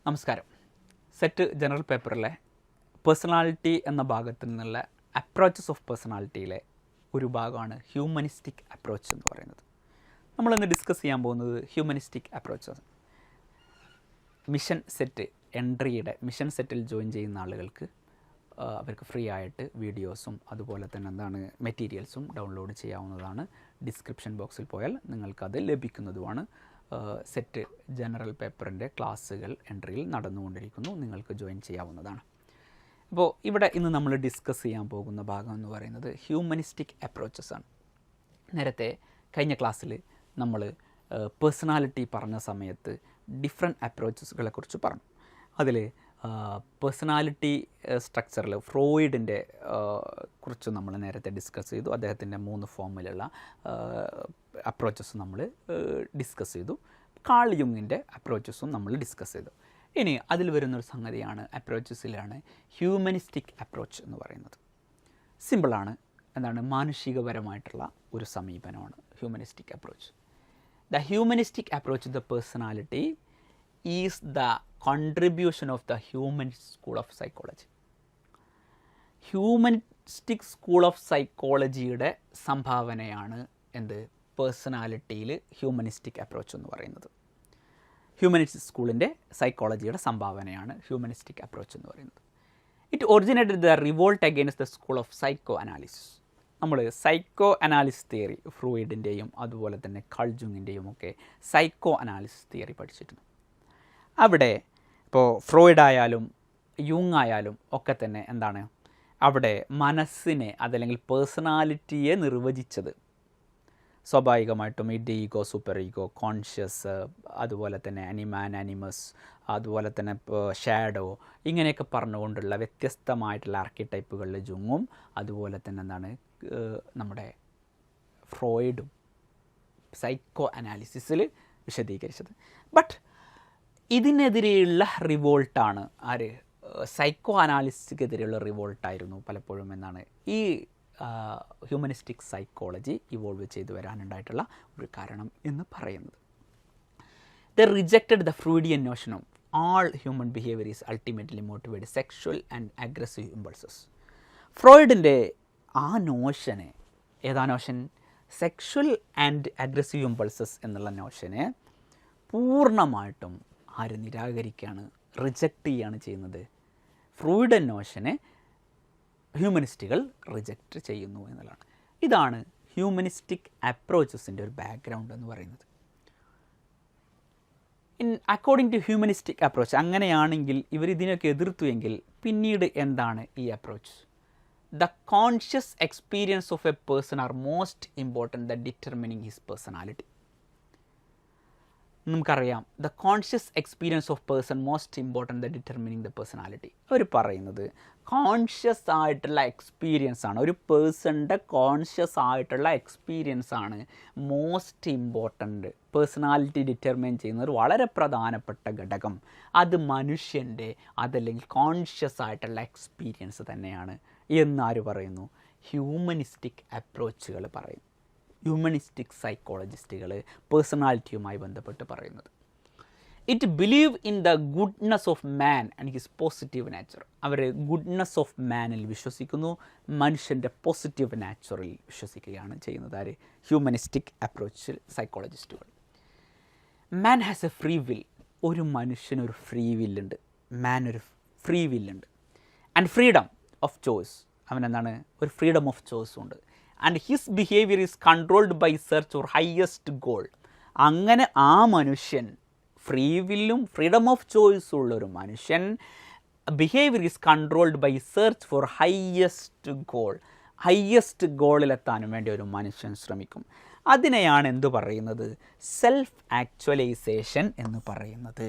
നമസ്കാരം. Set general പേപ്പറിലെ personality എന്ന ഭാഗത്തിൽ നിന്നുള്ള അപ്രോച്ചസ് ഓഫ് പേഴ്സണാലിറ്റിയിലെ ഒരു ഭാഗമാണ് ഹ്യൂമനിസ്റ്റിക് അപ്രോച്ച് എന്ന് പറയുന്നത്. നമ്മളിന്ന് ഡിസ്കസ് ചെയ്യാൻ പോകുന്നത് ഹ്യൂമനിസ്റ്റിക് അപ്രോച്ചാണ്. മിഷൻ സെറ്റ് എൻട്രിയുടെ മിഷൻ സെറ്റിൽ ജോയിൻ ചെയ്യുന്ന ആളുകൾക്ക് അവർക്ക് ഫ്രീ ആയിട്ട് വീഡിയോസും അതുപോലെ തന്നെ മെറ്റീരിയൽസും ഡൗൺലോഡ് ചെയ്യാവുന്നതാണ്. ഡിസ്ക്രിപ്ഷൻ ബോക്സിൽ പോയാൽ നിങ്ങൾക്കത് ലഭിക്കുന്നതുമാണ്. സെറ്റ് ജനറൽ പേപ്പറിൻ്റെ ക്ലാസ്സുകൾ എൻട്രിയിൽ നടന്നുകൊണ്ടിരിക്കുന്നു. നിങ്ങൾക്ക് ജോയിൻ ചെയ്യാവുന്നതാണ്. അപ്പോൾ ഇവിടെ ഇന്ന് നമ്മൾ ഡിസ്കസ് ചെയ്യാൻ പോകുന്ന ഭാഗം എന്ന് പറയുന്നത് ഹ്യൂമനിസ്റ്റിക് അപ്രോച്ചസ് ആണ്. നേരത്തെ കഴിഞ്ഞ ക്ലാസ്സിൽ നമ്മൾ പേഴ്സണാലിറ്റി പറഞ്ഞ സമയത്ത് ഡിഫറെൻറ്റ് അപ്രോച്ചസുകളെ കുറിച്ച് പറഞ്ഞു. അതിൽ പേഴ്സണാലിറ്റി സ്ട്രക്ചറിൽ ഫ്രോയിഡിൻ്റെ കുറിച്ച് നമ്മൾ നേരത്തെ ഡിസ്കസ് ചെയ്തു. അദ്ദേഹത്തിൻ്റെ 3 ഫോമിലുള്ള അപ്രോച്ചസ് നമ്മൾ ഡിസ്കസ് ചെയ്തു. കാൾ യുങ്ങിൻ്റെ അപ്രോച്ചസും നമ്മൾ ഡിസ്കസ് ചെയ്തു. ഇനി അതിൽ വരുന്നൊരു സംഗതിയാണ് അപ്രോച്ചസിലാണ് ഹ്യൂമനിസ്റ്റിക് അപ്രോച്ച് എന്ന് പറയുന്നത്. സിമ്പിളാണ്. മാനുഷികപരമായിട്ടുള്ള ഒരു സമീപനമാണ് humanistic approach. The humanistic approach the personality is the contribution of the human school of psychology. Humanistic school of സൈക്കോളജിയുടെ സംഭാവനയാണ് പേഴ്സണാലിറ്റിയിൽ ഹ്യൂമനിസ്റ്റിക് അപ്രോച്ച് എന്ന് പറയുന്നത്. ഹ്യൂമനിസ്റ്റിക് സ്കൂളിൻ്റെ സൈക്കോളജിയുടെ സംഭാവനയാണ് ഹ്യൂമനിസ്റ്റിക് അപ്രോച്ച് എന്ന് പറയുന്നത്. It originated the revolt against the school of psycho analysis. നമ്മൾ സൈക്കോ അനാലിസിസ് തിയറി ഫ്രൂയിഡിൻ്റെയും അതുപോലെ തന്നെ കാൾ ജുങ്ങിൻ്റെയും ഒക്കെ സൈക്കോ അനാലിസിസ് തിയറി പഠിച്ചിരുന്നു. അവിടെ ഇപ്പോൾ ഫ്രോയിഡ് ആയാലും യുങ് ആയാലും ഒക്കെ തന്നെ അവിടെ മനസ്സിനെ അതല്ലെങ്കിൽ പേഴ്സണാലിറ്റിയെ നിർവചിച്ചത് സ്വാഭാവികമായിട്ടും ഈഗോ, സൂപ്പർ ഈഗോ, കോൺഷ്യസ്, അതുപോലെ തന്നെ അനിമസ്, അതുപോലെ തന്നെ ഷാഡോ, ഇങ്ങനെയൊക്കെ പറഞ്ഞുകൊണ്ടുള്ള വ്യത്യസ്തമായിട്ടുള്ള ആർക്കിടൈപ്പുകളിൽ ജുങ്ങും അതുപോലെ തന്നെ നമ്മുടെ ഫ്രോയിഡും സൈക്കോ അനാലിസിസിൽ വിശദീകരിച്ചത്. ബട്ട് ഇതിനെതിരെയുള്ള റിവോൾട്ടാണ് സൈക്കോ അനാലിസിക്കെതിരെയുള്ള റിവോൾട്ടായിരുന്നു പലപ്പോഴും ഈ ഹ്യൂമനിസ്റ്റിക് സൈക്കോളജി ഇവോൾവ് ചെയ്തു വരാനുണ്ടായിട്ടുള്ള ഒരു കാരണം എന്ന് പറയുന്നത്. The rejected the Freudian notion of all human behaviour is ultimately motivated sexual and aggressive impulses. ഫ്രോയിഡിൻ്റെ ആ നോഷനെ, ഏതാ notion? Sexual and aggressive impulses എന്നുള്ള നോഷനെ പൂർണ്ണമായിട്ടും നിരാകരിക്കുകയാണ്, റിജക്റ്റ് ചെയ്യുകയാണ് ചെയ്യുന്നത്. ഫ്രൂയിഡൻ നോഷനെ ഹ്യൂമനിസ്റ്റുകൾ റിജക്റ്റ് ചെയ്യുന്നു എന്നുള്ളതാണ്. ഇതാണ് ഹ്യൂമനിസ്റ്റിക് അപ്രോച്ചസിൻ്റെ ഒരു ബാക്ക്ഗ്രൗണ്ട് എന്ന് പറയുന്നത്. അക്കോർഡിംഗ് ടു ഹ്യൂമനിസ്റ്റിക് അപ്രോച്ച് അങ്ങനെയാണെങ്കിൽ ഇതിനൊക്കെ എതിർത്തുവെങ്കിൽ പിന്നീട് എന്താണ് ഈ approach? The conscious experience of a person are most important the determining his personality. നമുക്കറിയാം the conscious experience of person most important the determining the personality. അവർ പറയുന്നത് കോൺഷ്യസ് ആയിട്ടുള്ള എക്സ്പീരിയൻസ് ആണ്, ഒരു പേഴ്സണിൻ്റെ കോൺഷ്യസ് ആയിട്ടുള്ള എക്സ്പീരിയൻസ് ആണ് മോസ്റ്റ് ഇമ്പോർട്ടൻറ്റ് പേഴ്സണാലിറ്റി ഡിറ്റർമിൻ ചെയ്യുന്ന ഒരു വളരെ പ്രധാനപ്പെട്ട ഘടകം. അത് മനുഷ്യൻ്റെ അതല്ലെങ്കിൽ കോൺഷ്യസ് ആയിട്ടുള്ള എക്സ്പീരിയൻസ് തന്നെയാണ് എന്നാര് പറയുന്നു? ഹ്യൂമനിസ്റ്റിക് അപ്രോച്ചുകൾ പറയും. ഹ്യൂമനിസ്റ്റിക് സൈക്കോളജിസ്റ്റുകൾ പേഴ്സണാലിറ്റിയുമായി ബന്ധപ്പെട്ട് പറയുന്നത്. It believe in the goodness of man and his positive nature. അവർ ഗുഡ്നെസ് ഓഫ് മാനിൽ വിശ്വസിക്കുന്നു, മനുഷ്യൻ്റെ പോസിറ്റീവ് നാച്ചറിൽ വിശ്വസിക്കുകയാണ് ചെയ്യുന്നത്. ഹ്യൂമനിസ്റ്റിക് അപ്രോച്ചിൽ സൈക്കോളജിസ്റ്റുകൾ. Man has a free will. ഒരു മനുഷ്യനൊരു ഫ്രീ വില്ലുണ്ട്, മാൻ ഒരു ഫ്രീ വില്ലുണ്ട്. And freedom of choice. ഒരു ഫ്രീഡം ഓഫ് ചോയ്സും ഉണ്ട്. And his behaviour is controlled by search for highest goal. അങ്ങനെ ആ മനുഷ്യൻ ഫ്രീ വില്ലും ഫ്രീഡം ഓഫ് ചോയ്സും ഉള്ളൊരു മനുഷ്യൻ behaviour is controlled by search for highest goal. Highest ഗോളിലെത്താനും വേണ്ടി ഒരു മനുഷ്യൻ ശ്രമിക്കും. അതിനെയാണ് പറയുന്നത്? സെൽഫ് ആക്ച്വലൈസേഷൻ എന്ന് പറയുന്നത്.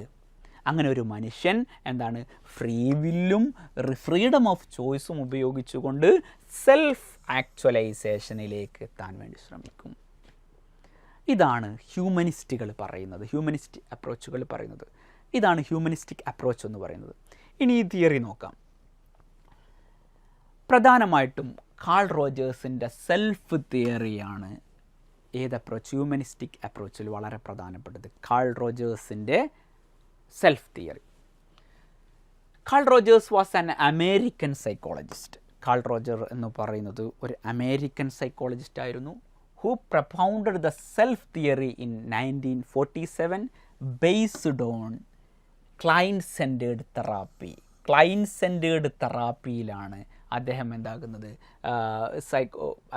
അങ്ങനെ ഒരു മനുഷ്യൻ ഫ്രീ വില്ലും ഫ്രീഡം ഓഫ് ചോയ്സും ഉപയോഗിച്ചുകൊണ്ട് സെൽഫ് ആക്ച്വലൈസേഷനിലേക്ക് എത്താൻ വേണ്ടി ശ്രമിക്കും. ഇതാണ് ഹ്യൂമനിസ്റ്റുകൾ പറയുന്നത്, ഹ്യൂമനിസ്റ്റിക് അപ്രോച്ചുകൾ പറയുന്നത്. ഇതാണ് ഹ്യൂമനിസ്റ്റിക് അപ്രോച്ച് എന്ന് പറയുന്നത്. ഇനി ഈ തിയറി നോക്കാം. പ്രധാനമായിട്ടും കാൾ റോജേഴ്സിൻ്റെ സെൽഫ് തിയറിയാണ് ഏത് അപ്രോച്ച്? ഹ്യൂമനിസ്റ്റിക് അപ്രോച്ചിൽ വളരെ പ്രധാനപ്പെട്ടത് കാൾ റോജേഴ്സിൻ്റെ self theory. Carl Rogers was an American psychologist. Carl Roger എന്ന് പറയുന്നത് ഒരു അമേരിക്കൻ സൈക്കോളജിസ്റ്റ് ആയിരുന്നു. Who propounded the self theory in 1947 based on client centred therapy. Client centred തെറാപ്പിയിലാണ് അദ്ദേഹം എന്താകുന്നത്,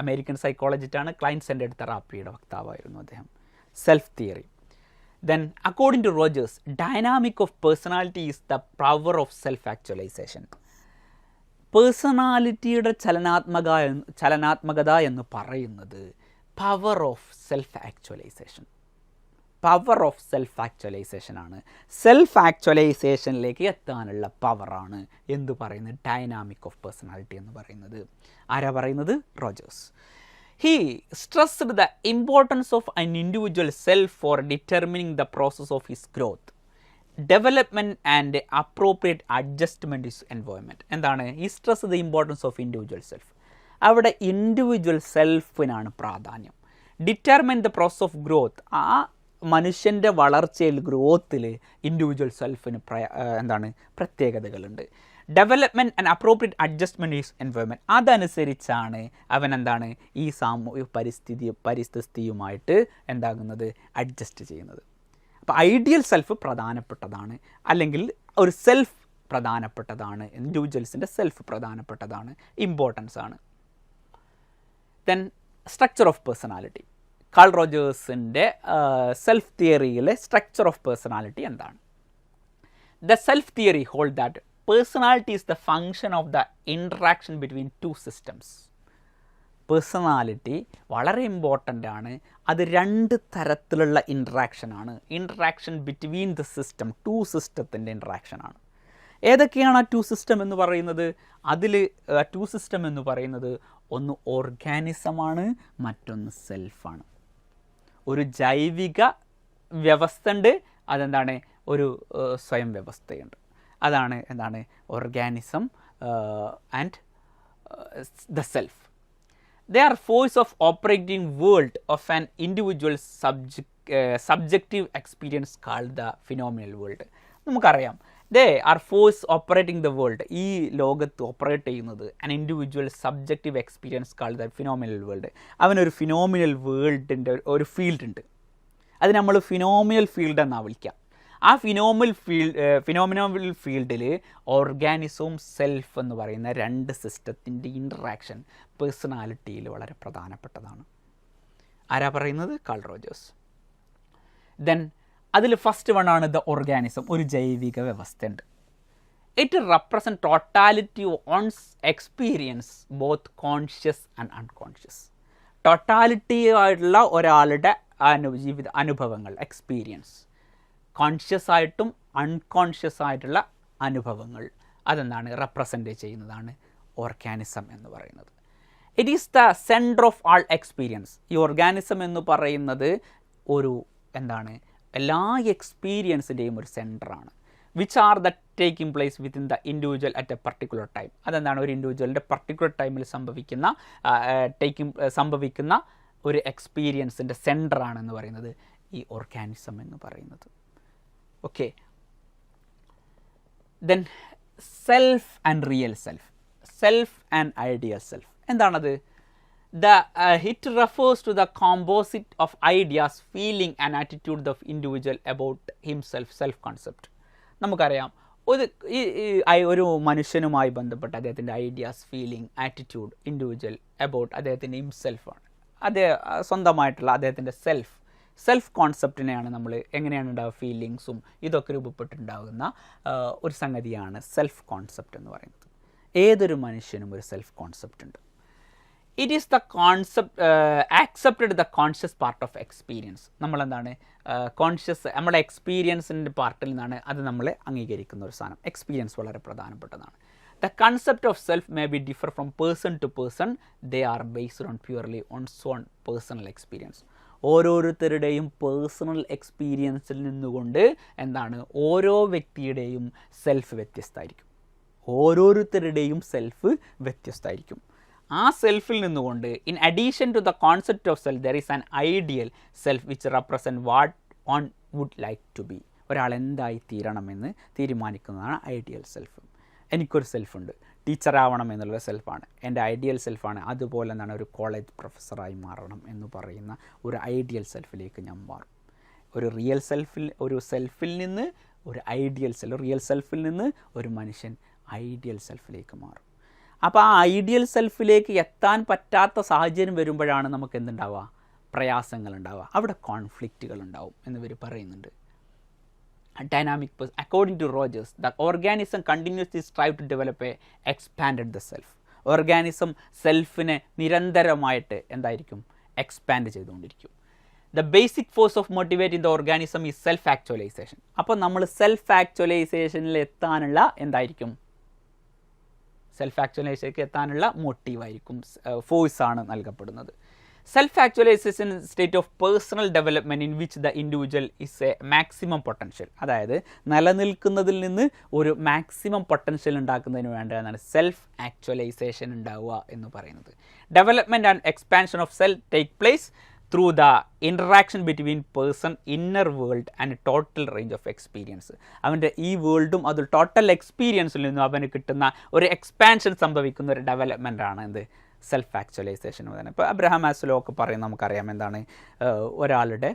അമേരിക്കൻ സൈക്കോളജിസ്റ്റാണ്, ക്ലയൻറ്റ് സെൻറ്റേർഡ് തെറാപ്പിയുടെ വക്താവായിരുന്നു അദ്ദേഹം. Self theory. Then according to Rogers, dynamic of personality is the power of self-actualization. പേഴ്സണാലിറ്റിയുടെ ചലനാത്മകത എന്ന് പറയുന്നത് power of self actualization. Power of self actualization ആണ്. സെൽഫ് ആക്ച്വലൈസേഷനിലേക്ക് എത്താനുള്ള പവറാണ് എന്ത് പറയുന്നത്, ഡൈനാമിക് ഓഫ് പേഴ്സണാലിറ്റി എന്ന് പറയുന്നത്. ആരാ പറയുന്നത്? Rogers. He stressed the importance of an individual self for determining the process of his growth, development and appropriate adjustment to environment. എന്താണ്? He stressed the importance of individual self. അവിടെ individual സെൽഫിനാണ് പ്രാധാന്യം. Determine the process of growth. ആ മനുഷ്യൻ്റെ വളർച്ചയിൽ, ഗ്രോത്തിൽ individual സെൽഫിന് എന്താണ് പ്രത്യേകതകളുണ്ട്. Development and appropriate adjustment is environment. അതനുസരിച്ചാണ് അവൻ എന്താണ് ഈ സാമൂഹിക പരിസ്ഥിതിയുമായിട്ട് എന്താകുന്നത്, അഡ്ജസ്റ്റ് ചെയ്യുന്നത്. അപ്പോൾ ഐഡിയൽ സെൽഫ് പ്രധാനപ്പെട്ടതാണ്, അല്ലെങ്കിൽ ഒരു സെൽഫ് പ്രധാനപ്പെട്ടതാണ്, ഇൻഡിവിജ്വൽസിൻ്റെ സെൽഫ് പ്രധാനപ്പെട്ടതാണ്, ഇമ്പോർട്ടൻസ് ആണ്. Then structure of personality. Carl റോജേഴ്സിൻ്റെ സെൽഫ് തിയറിയിലെ സ്ട്രക്ചർ ഓഫ് പേഴ്സണാലിറ്റി എന്താണ്? The self theory hold that personality is the function of the interaction between two systems. Personality വളരെ ഇമ്പോർട്ടൻ്റ് ആണ്. അത് രണ്ട് തരത്തിലുള്ള ഇൻട്രാക്ഷനാണ്. Interaction between the system, two സിസ്റ്റത്തിൻ്റെ ഇൻട്രാക്ഷനാണ്. ഏതൊക്കെയാണ് ആ ടു സിസ്റ്റം എന്ന് പറയുന്നത്? അതിൽ ടു സിസ്റ്റം എന്ന് പറയുന്നത് ഒന്ന് ഓർഗാനിസമാണ്, മറ്റൊന്ന് സെൽഫാണ്. ഒരു ജൈവിക വ്യവസ്ഥ ഉണ്ട്, അതെന്താണ്, ഒരു സ്വയം വ്യവസ്ഥയുണ്ട്. അതാണ് എന്താണ് organism and the self. They are force of operating world of an individual subjective experience called the phenomenal world. നമുക്കറിയാം, they are force operating the world. ഈ ലോകത്ത് ഓപ്പറേറ്റ് ചെയ്യുന്നത് an individual subjective experience called the phenomenal world. അവനൊരു phenomenal വേൾഡിൻ്റെ ഒരു field ഉണ്ട്. അത് നമ്മൾ ഫിനോമിനൽ ഫീൽഡ് എന്നാണ് വിളിക്കുക. ആ ഫിനോമിനൽ ഫീൽഡിൽ ഓർഗാനിസവും സെൽഫ് എന്ന് പറയുന്ന രണ്ട് സിസ്റ്റത്തിൻ്റെ ഇൻട്രാക്ഷൻ പേഴ്സണാലിറ്റിയിൽ വളരെ പ്രധാനപ്പെട്ടതാണ്. ആരാ പറയുന്നത്? Carl Rogers. ദെൻ അതിൽ ഫസ്റ്റ് വൺ ആണ് ദ ഓർഗാനിസം, ഒരു ജൈവിക വ്യവസ്ഥയുണ്ട്. It represent totality one's experience both conscious and unconscious. Totality ആയിട്ടുള്ള ഒരാളുടെ ജീവിത അനുഭവങ്ങൾ, എക്സ്പീരിയൻസ്, കോൺഷ്യസ് ആയിട്ടും അൺകോൺഷ്യസ് ആയിട്ടുള്ള അനുഭവങ്ങൾ, അതെന്താണ് റെപ്രസെൻ്റ് ചെയ്യുന്നതാണ് ഓർഗാനിസം എന്ന് പറയുന്നത്. It is the centre of all experience. ഈ ഓർഗാനിസം എന്ന് പറയുന്നത് ഒരു എന്താണ് എല്ലാ എക്സ്പീരിയൻസിൻ്റെയും ഒരു സെൻറ്ററാണ്. Which are the taking place within the individual at a particular time. അതെന്താണ് ഒരു ഇൻഡിവിജ്വലിൻ്റെ പർട്ടിക്കുലർ ടൈമിൽ സംഭവിക്കുന്ന ഒരു എക്സ്പീരിയൻസിൻ്റെ സെൻറ്ററാണെന്ന് പറയുന്നത് ഈ ഓർഗാനിസം എന്ന് പറയുന്നത്. Okay, then self and real self, self and ideal self. എന്താണത്? It refers to the composite of ideas, feeling and attitude of individual about himself. Self concept നമുക്കറിയാം. ഒരു മനുഷ്യനുമായി ബന്ധപ്പെട്ട് അദ്ദേഹത്തിൻ്റെ ideas, feeling, attitude, individual about അദ്ദേഹത്തിൻ്റെ ഹിംസെൽഫാണ്. സ്വന്തമായിട്ടുള്ള അദ്ദേഹത്തിൻ്റെ സെൽഫ് കോൺസെപ്റ്റിനെയാണ് നമ്മൾ എങ്ങനെയാണ് ഉണ്ടാവുക, ഫീലിങ്സും ഇതൊക്കെ രൂപപ്പെട്ടുണ്ടാകുന്ന ഒരു സംഗതിയാണ് സെൽഫ് കോൺസെപ്റ്റ് എന്ന് പറയുന്നത്. ഏതൊരു മനുഷ്യനും ഒരു സെൽഫ് കോൺസെപ്റ്റ് ഉണ്ട്. It is the concept accepted the conscious part of experience. നമ്മളെന്താണ് കോൺഷ്യസ്, നമ്മുടെ എക്സ്പീരിയൻസിൻ്റെ പാർട്ടിൽ നിന്നാണ് അത് നമ്മൾ അംഗീകരിക്കുന്ന ഒരു സാധനം. എക്സ്പീരിയൻസ് വളരെ പ്രധാനപ്പെട്ടതാണ്. The concept of self may be differ from person to person. They are based on purely on personal experience. ഓരോരുത്തരുടെയും പേഴ്സണൽ എക്സ്പീരിയൻസിൽ നിന്നുകൊണ്ട് എന്താണ് ഓരോ വ്യക്തിയുടെയും സെൽഫ് വ്യത്യസ്തമായിരിക്കും. ഓരോരുത്തരുടെയും സെൽഫ് വ്യത്യസ്തമായിരിക്കും. ആ സെൽഫിൽ നിന്നുകൊണ്ട് in addition to the concept of self there is an ideal self which represent what one would like to be. ഒരാൾ എന്തായി തീരണമെന്ന് തീരുമാനിക്കുന്നതാണ് ഐഡിയൽ സെൽഫ്. എനിക്കൊരു സെൽഫുണ്ട്, ടീച്ചറാവണം എന്നുള്ള സെൽഫാണ്, എൻ്റെ ഐഡിയൽ സെൽഫാണ്. അതുപോലെ എന്താണ് ഒരു കോളേജ് പ്രൊഫസറായി മാറണം എന്ന് പറയുന്ന ഒരു ഐഡിയൽ സെൽഫിലേക്ക് ഞാൻ മാറും. ഒരു റിയൽ സെൽഫിൽ നിന്ന് ഒരു ഐഡിയൽ റിയൽ സെൽഫിൽ നിന്ന് ഒരു മനുഷ്യൻ ഐഡിയൽ സെൽഫിലേക്ക് മാറും. അപ്പോൾ ആ ഐഡിയൽ സെൽഫിലേക്ക് എത്താൻ പറ്റാത്ത സാഹചര്യം വരുമ്പോഴാണ് നമുക്ക് എന്തുണ്ടാവുക, പ്രയാസങ്ങളുണ്ടാവുക, അവിടെ കോൺഫ്ലിക്റ്റുകൾ ഉണ്ടാവും എന്നിവർ പറയുന്നുണ്ട്. Dynamic person. According to Rogers, the organism continuously strive to develop a expanded the self. Organism സെൽഫിനെ നിരന്തരമായിട്ട് എന്തായിരിക്കും, എക്സ്പാൻഡ് ചെയ്തുകൊണ്ടിരിക്കും. The basic force of motivate in the organism is self actualisation. അപ്പോൾ നമ്മൾ സെൽഫ് ആക്ച്വലൈസേഷനിൽ എത്താനുള്ള എന്തായിരിക്കും, സെൽഫ് ആക്ച്വലൈസേഷനിലേക്ക് എത്താനുള്ള മോട്ടീവായിരിക്കും, ഫോഴ്സാണ് നൽകപ്പെടുന്നത്. Self actualisation state of personal development in which the individual is a maximum potential. അതായത് നിലനിൽക്കുന്നതിൽ നിന്ന് ഒരു മാക്സിമം പൊട്ടൻഷ്യൽ ഉണ്ടാക്കുന്നതിന് വേണ്ടതാണ് സെൽഫ് ആക്ച്വലൈസേഷൻ ഉണ്ടാവുക എന്ന് പറയുന്നത്. Development and expansion of self take place through the interaction between person inner world and total range of experience. അവൻ്റെ ഈ വേൾഡും അത് ടോട്ടൽ എക്സ്പീരിയൻസിൽ നിന്നും അവന് കിട്ടുന്ന ഒരു എക്സ്പാൻഷൻ സംഭവിക്കുന്ന ഒരു ഡെവലപ്മെൻറ്റാണ് എന്ത്, സെൽഫ് ആക്ച്വലൈസേഷൻ എന്ന് പറയുന്നത്. ഇപ്പോൾ അബ്രഹാം മാസ്ലോ ഒക്കെ പറയും, നമുക്കറിയാം എന്താണ്, ഒരാളുടെ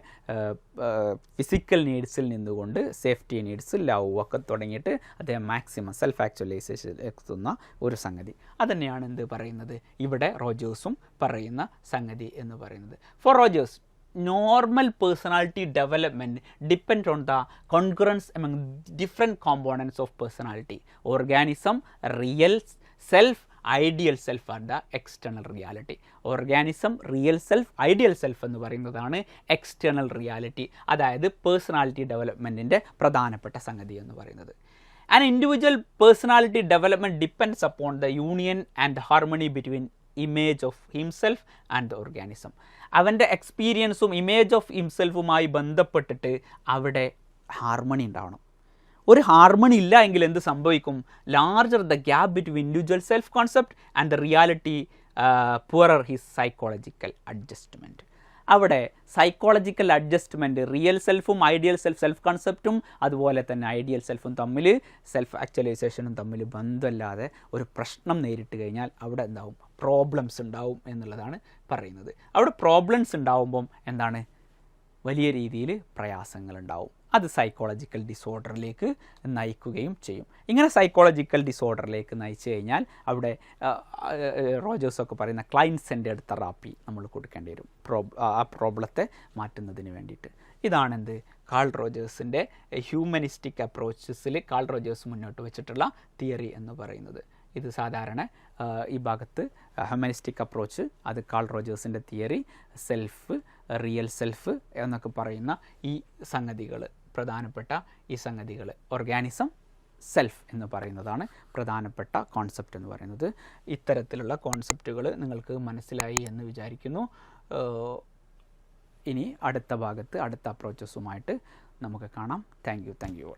ഫിസിക്കൽ നീഡ്സിൽ നിന്നുകൊണ്ട് സേഫ്റ്റി നീഡ്സ്, ലവ് ഒക്കെ തുടങ്ങിയിട്ട് അദ്ദേഹം മാക്സിമം സെൽഫ് ആക്ച്വലൈസേഷൻ എത്തുന്ന ഒരു സംഗതി. അതുതന്നെയാണ് എന്ത് പറയുന്നത്, ഇവിടെ റോജേഴ്സും പറയുന്ന സംഗതി എന്ന് പറയുന്നത്. For Rogers, normal personality development depends on the congruence among different components of personality. Organism, real self, ideal self and the external reality. Organism, real self, ideal self എന്ന് പറയുന്നതാണ് എക്സ്റ്റേണൽ റിയാലിറ്റി, അതായത് പേഴ്സണാലിറ്റി ഡെവലപ്മെൻറ്റിൻ്റെ പ്രധാനപ്പെട്ട സംഗതി എന്ന് പറയുന്നത്. An individual personality development depends upon the union and harmony between image of himself and the organism. അവൻ്റെ എക്സ്പീരിയൻസും image of ഹിംസെൽഫുമായി ബന്ധപ്പെട്ടിട്ട് അവിടെ ഹാർമണി ഉണ്ടാവണം. ഒരു ഹാർമണി ഇല്ല എങ്കിൽ എന്ത് സംഭവിക്കും, larger the gap between individual self concept and the reality, poorer his psychological adjustment. അവിടെ സൈക്കോളജിക്കൽ അഡ്ജസ്റ്റ്മെൻറ്റ്, റിയൽ സെൽഫും ഐഡിയൽ സെൽഫ് കോൺസെപ്റ്റും അതുപോലെ തന്നെ ഐഡിയൽ സെൽഫും തമ്മിൽ, സെൽഫ് ആക്ച്വലൈസേഷനും തമ്മിൽ ബന്ധമില്ലാതെ ഒരു പ്രശ്നം നേരിട്ട് കഴിഞ്ഞാൽ അവിടെ എന്താവും, പ്രോബ്ലംസ് ഉണ്ടാവും എന്നുള്ളതാണ് പറയുന്നത്. അവിടെ പ്രോബ്ലംസ് ഉണ്ടാവുമ്പം എന്താണ്, വലിയ രീതിയിൽ പ്രയാസങ്ങളുണ്ടാവും. അത് സൈക്കോളജിക്കൽ ഡിസോർഡറിലേക്ക് നയിക്കുകയും ചെയ്യും. ഇങ്ങനെ സൈക്കോളജിക്കൽ ഡിസോർഡറിലേക്ക് നയിച്ചു കഴിഞ്ഞാൽ അവിടെ റോജേഴ്സൊക്കെ പറയുന്ന ക്ലൈൻറ്റ് സെൻറ്റേർഡ് തെറാപ്പി നമ്മൾ കൊടുക്കേണ്ടി വരും, ആ പ്രോബ്ലത്തെ മാറ്റുന്നതിന് വേണ്ടിയിട്ട്. ഇതാണെന്ത്, കാൾ റോജേഴ്സിൻ്റെ ഹ്യൂമനിസ്റ്റിക് അപ്രോച്ചസിൽ കാൾ റോജേഴ്സ് മുന്നോട്ട് വെച്ചിട്ടുള്ള തിയറി എന്ന് പറയുന്നത്. ഇത് സാധാരണ ഈ ഭാഗത്ത് ഹ്യൂമനിസ്റ്റിക് അപ്രോച്ച്, അത് കാൾ റോജേഴ്സിൻ്റെ തിയറി, സെൽഫ്, റിയൽ സെൽഫ് എന്നൊക്കെ പറയുന്ന ഈ സംഗതികൾ, പ്രധാനപ്പെട്ട ഈ സംഗതികൾ, ഓർഗാനിസം, സെൽഫ് എന്ന് പറയുന്നതാണ് പ്രധാനപ്പെട്ട കോൺസെപ്റ്റ് എന്ന് പറയുന്നത്. ഇത്തരത്തിലുള്ള കോൺസെപ്റ്റുകൾ നിങ്ങൾക്ക് മനസ്സിലായി എന്ന് വിചാരിക്കുന്നു. ഇനി അടുത്ത ഭാഗത്ത് അടുത്ത അപ്രോച്ചസുമായിട്ട് നമുക്ക് കാണാം. Thank you.